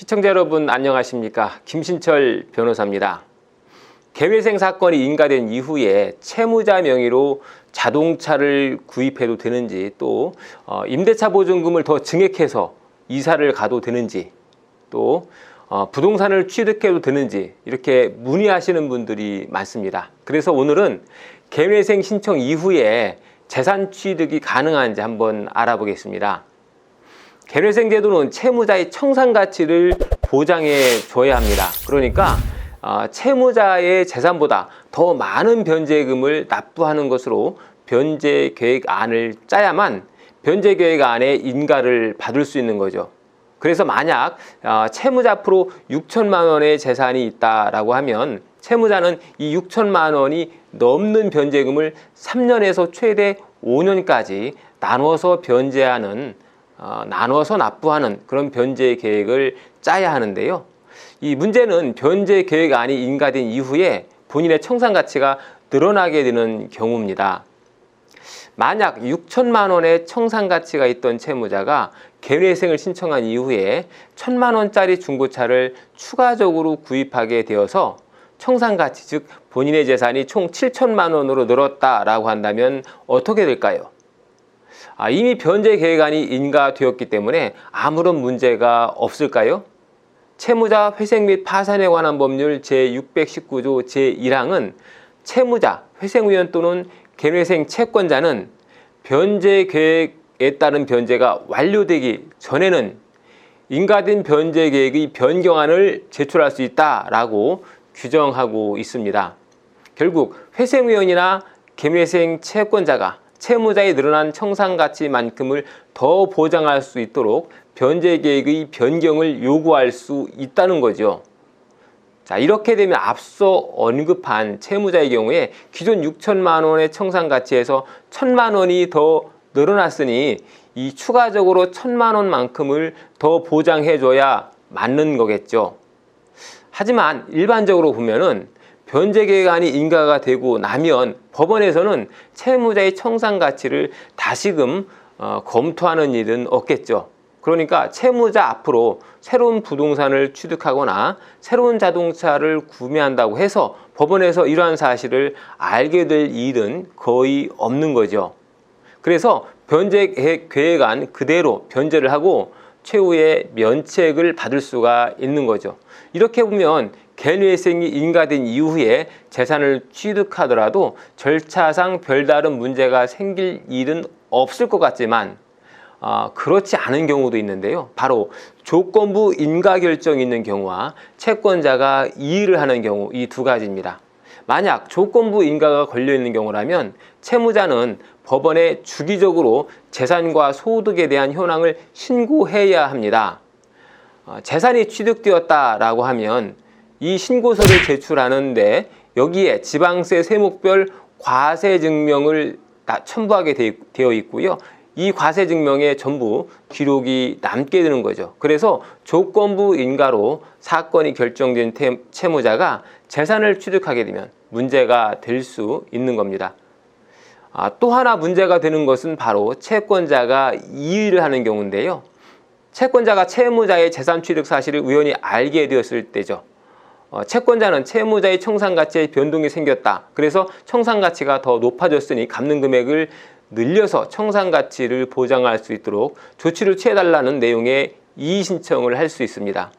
시청자 여러분 안녕하십니까? 김신철 변호사입니다. 개회생 사건이 인가된 이후에 채무자 명의로 자동차를 구입해도 되는지, 또 임대차 보증금을 더 증액해서 이사를 가도 되는지, 또 부동산을 취득해도 되는지 이렇게 문의하시는 분들이 많습니다. 그래서 오늘은 개회생 신청 이후에 재산 취득이 가능한지 한번 알아보겠습니다. 개회생 제도는 채무자의 청산 가치를 보장해 줘야 합니다. 그러니까 채무자의 재산보다 더 많은 변제금을 납부하는 것으로 변제 계획안을 짜야만 변제 계획안에 인가를 받을 수 있는 거죠. 그래서 만약 채무자 앞으로 6천만 원의 재산이 있다라고 하면 채무자는 이 6천만 원이 넘는 변제금을 3년에서 최대 5년까지 나눠서 납부하는 그런 변제 계획을 짜야 하는데요. 이 문제는 변제 계획안이 인가된 이후에 본인의 청산 가치가 늘어나게 되는 경우입니다. 만약 6천만 원의 청산 가치가 있던 채무자가 개회생을 신청한 이후에 1,000만 원짜리 중고차를 추가적으로 구입하게 되어서 청산 가치, 즉 본인의 재산이 총 7천만 원으로 늘었다라고 한다면 어떻게 될까요? 이미 변제 계획안이 인가되었기 때문에 아무런 문제가 없을까요? 채무자 회생 및 파산에 관한 법률 제619조 제1항은 채무자, 회생위원 또는 개회생 채권자는 변제 계획에 따른 변제가 완료되기 전에는 인가된 변제 계획의 변경안을 제출할 수 있다라고 규정하고 있습니다. 결국 회생위원이나 개회생 채권자가 채무자의 늘어난 청산 가치만큼을 더 보장할 수 있도록 변제 계획의 변경을 요구할 수 있다는 거죠. 자, 이렇게 되면 앞서 언급한 채무자의 경우에 기존 6천만 원의 청산 가치에서 1,000만 원이 더 늘어났으니 이 추가적으로 1,000만 원만큼을 더 보장해 줘야 맞는 거겠죠. 하지만 일반적으로 보면은 변제 계획안이 인가가 되고 나면 법원에서는 채무자의 청산 가치를 다시금 검토하는 일은 없겠죠. 그러니까 채무자 앞으로 새로운 부동산을 취득하거나 새로운 자동차를 구매한다고 해서 법원에서 이러한 사실을 알게 될 일은 거의 없는 거죠. 그래서 변제 계획안 그대로 변제를 하고 최후의 면책을 받을 수가 있는 거죠. 이렇게 보면 개회생이 인가된 이후에 재산을 취득하더라도 절차상 별다른 문제가 생길 일은 없을 것 같지만 그렇지 않은 경우도 있는데요. 바로 조건부 인가 결정이 있는 경우와 채권자가 이의를 하는 경우, 이 두 가지입니다. 만약 조건부 인가가 걸려 있는 경우라면 채무자는 법원에 주기적으로 재산과 소득에 대한 현황을 신고해야 합니다. 재산이 취득되었다라고 하면 이 신고서를 제출하는데 여기에 지방세 세목별 과세 증명을 첨부하게 되어 있고요. 이 과세 증명에 전부 기록이 남게 되는 거죠. 그래서 조건부 인가로 사건이 결정된 채무자가 재산을 취득하게 되면 문제가 될 수 있는 겁니다. 또 하나 문제가 되는 것은 바로 채권자가 이의를 하는 경우인데요. 채권자가 채무자의 재산 취득 사실을 우연히 알게 되었을 때죠. 채권자는 채무자의 청산 가치에 변동이 생겼다. 그래서 청산 가치가 더 높아졌으니 갚는 금액을 늘려서 청산 가치를 보장할 수 있도록 조치를 취해달라는 내용의 이의 신청을 할 수 있습니다.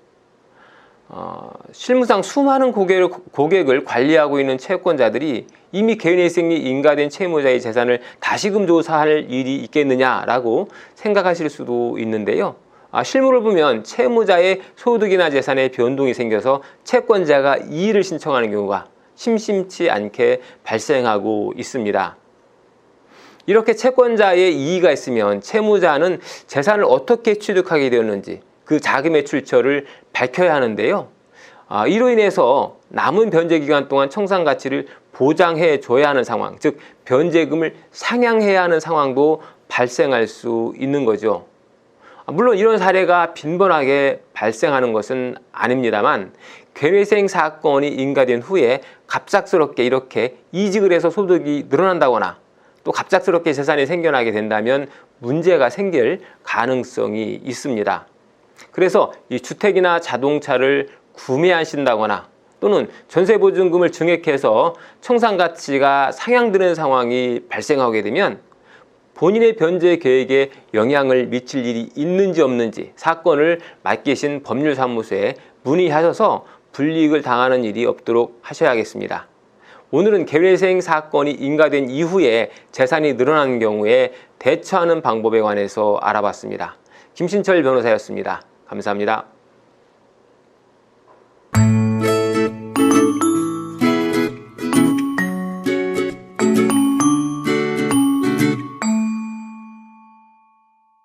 실무상 수많은 고객을 관리하고 있는 채권자들이 이미 개회생이 인가된 채무자의 재산을 다시금 조사할 일이 있겠느냐라고 생각하실 수도 있는데요. 실무를 보면 채무자의 소득이나 재산에 변동이 생겨서 채권자가 이의를 신청하는 경우가 심심치 않게 발생하고 있습니다. 이렇게 채권자의 이의가 있으면 채무자는 재산을 어떻게 취득하게 되었는지 그 자금의 출처를 밝혀야 하는데요. 이로 인해서 남은 변제 기간 동안 청산 가치를 보장해 줘야 하는 상황, 즉 변제금을 상향해야 하는 상황도 발생할 수 있는 거죠. 물론 이런 사례가 빈번하게 발생하는 것은 아닙니다만 개회생 사건이 인가된 후에 갑작스럽게 이렇게 이직을 해서 소득이 늘어난다거나 또 갑작스럽게 재산이 생겨나게 된다면 문제가 생길 가능성이 있습니다. 그래서 이 주택이나 자동차를 구매하신다거나 또는 전세보증금을 증액해서 청산가치가 상향되는 상황이 발생하게 되면 본인의 변제 계획에 영향을 미칠 일이 있는지 없는지 사건을 맡기신 법률사무소에 문의하셔서 불이익을 당하는 일이 없도록 하셔야겠습니다. 오늘은 계회생 사건이 인가된 이후에 재산이 늘어나는 경우에 대처하는 방법에 관해서 알아봤습니다. 김신철 변호사였습니다. 감사합니다.